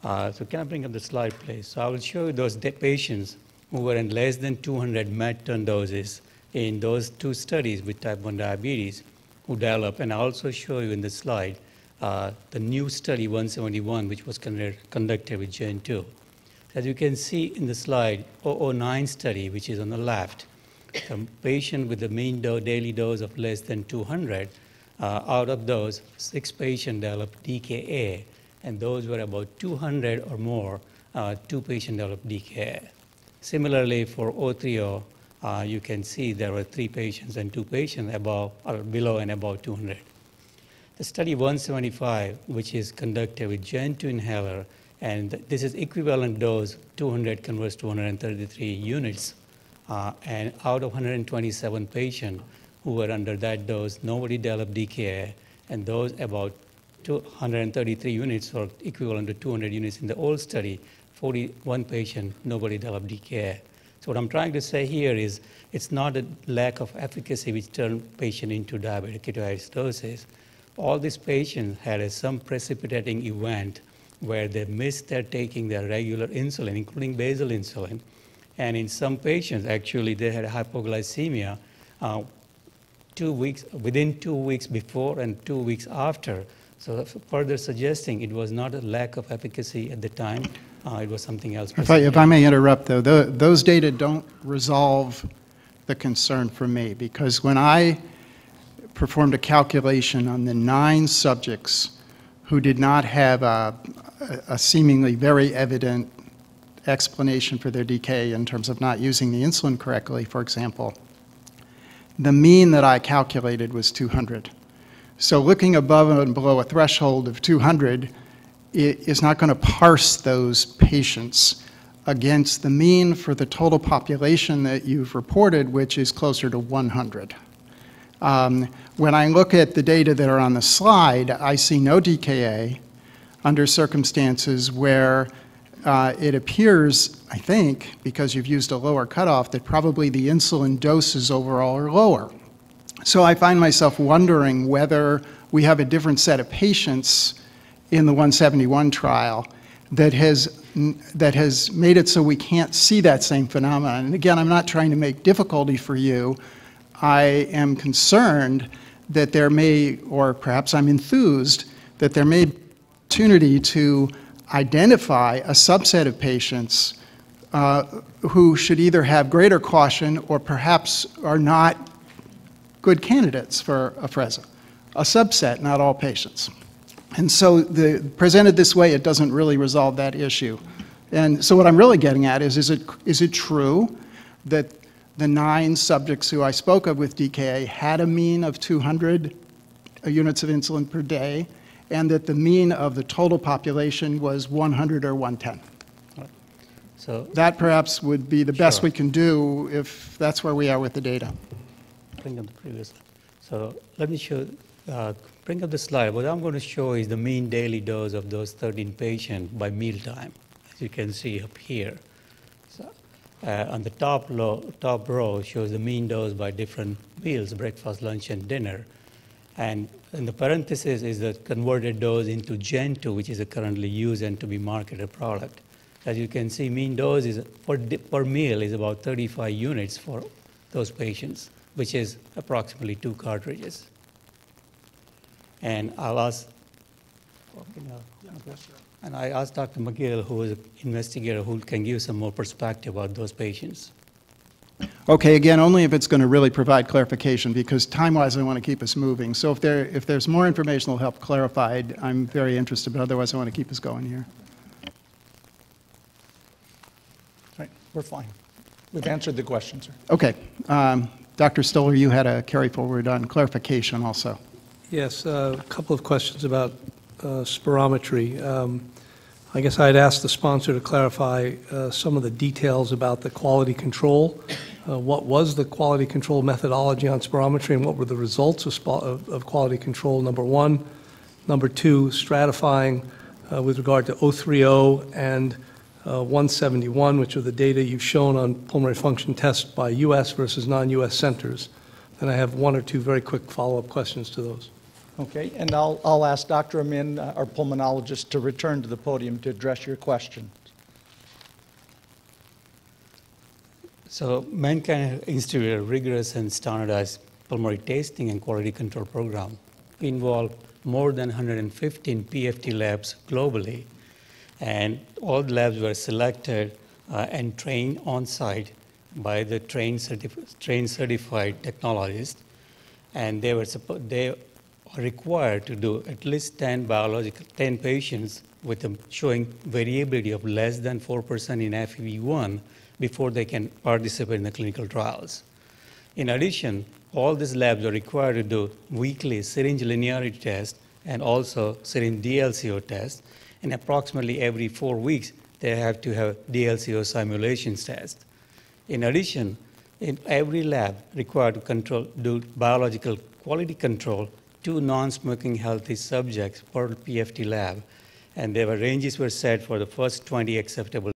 So can I bring up the slide, please? So I will show you those patients who were in less than 200 Medtone doses in those two studies with type 1 diabetes who developed, and I'll also show you in the slide the new study 171, which was conducted with Gen 2. As you can see in the slide, 009 study, which is on the left, a patient with a mean daily dose of less than 200, out of those, 6 patients developed DKA, and those were about 200 or more, 2 patients developed DKA. Similarly, for 030, you can see there were 3 patients and 2 patients above or below and above 200. The study 175, which is conducted with Gen 2 inhaler, and this is equivalent dose, 200 converts to 133 units. And out of 127 patients who were under that dose, nobody developed DKA, and those about 233 units, or equivalent to 200 units in the old study, 41 patients, nobody developed DKA. So what I'm trying to say here is it's not a lack of efficacy which turned patient into diabetic ketoacidosis. All these patients had some precipitating event where they missed their taking their regular insulin, including basal insulin. And in some patients, actually, they had hypoglycemia within 2 weeks before and 2 weeks after. So further suggesting it was not a lack of efficacy at the time, it was something else.
If I may interrupt, though, those data don't resolve the concern for me, because when I performed a calculation on the 9 subjects who did not have a seemingly very evident explanation for their DKA in terms of not using the insulin correctly, for example, the mean that I calculated was 200. So looking above and below a threshold of 200 is not going to parse those patients against the mean for the total population that you've reported, which is closer to 100. When I look at the data that are on the slide, I see no DKA under circumstances where it appears, I think, because you've used a lower cutoff, that probably the insulin doses overall are lower. So I find myself wondering whether we have a different set of patients in the 171 trial that has made it so we can't see that same phenomenon. And again, I'm not trying to make difficulty for you. I am concerned that there may, or perhaps I'm enthused, that there may be an opportunity to identify a subset of patients who should either have greater caution or perhaps are not good candidates for Afrezza. A subset, not all patients. And so presented this way, it doesn't really resolve that issue. And so what I'm really getting at is it true that the 9 subjects who I spoke of with DKA had a mean of 200 units of insulin per day, and that the mean of the total population was 100 or 110?
So
that perhaps would be the best we can do if that's where we are with the data.
Bring up the previous slide. So let me show, bring up the slide. What I'm going to show is the mean daily dose of those 13 patients by mealtime, as you can see up here. So, on the top row shows the mean dose by different meals, breakfast, lunch, and dinner. And in the parenthesis is the converted dose into Gen 2, which is a currently used and to be marketed product. As you can see, mean dose is per meal is about 35 units for those patients, which is approximately 2 cartridges. And I'll ask, and I asked Dr. McGill, who is an investigator, who can give some more perspective about those patients.
Okay, again, only if it's going to really provide clarification, because time-wise I want to keep us moving. So if there's more information that will help clarify, I'm very interested, but otherwise I want to keep us going here.
Right, we're fine. We've answered the question, sir.
Okay. Dr. Stoller, you had a carry forward on clarification also.
Yes, a couple of questions about spirometry. I guess I'd ask the sponsor to clarify some of the details about the quality control. What was the quality control methodology on spirometry, and what were the results of quality control, number one? Number two, stratifying with regard to 030 and 171, which are the data you've shown on pulmonary function tests by U.S. versus non-U.S. centers. Then I have 1 or 2 very quick follow-up questions to those.
Okay, and I'll ask Dr. Amin, our pulmonologist, to return to the podium to address your question.
So Mannkind instituted a rigorous and standardized pulmonary testing and quality control program. We involved more than 115 PFT labs globally, and all the labs were selected and trained on-site by the trained certified technologists, and they are required to do at least 10 patients with showing variability of less than 4% in FEV1 before they can participate in the clinical trials. In addition, all these labs are required to do weekly syringe linearity tests and also syringe DLCO tests, and approximately every 4 weeks, they have to have DLCO simulations test. In addition, in every lab required to do biological quality control 2 non-smoking healthy subjects per PFT lab, and ranges were set for the first 20 acceptable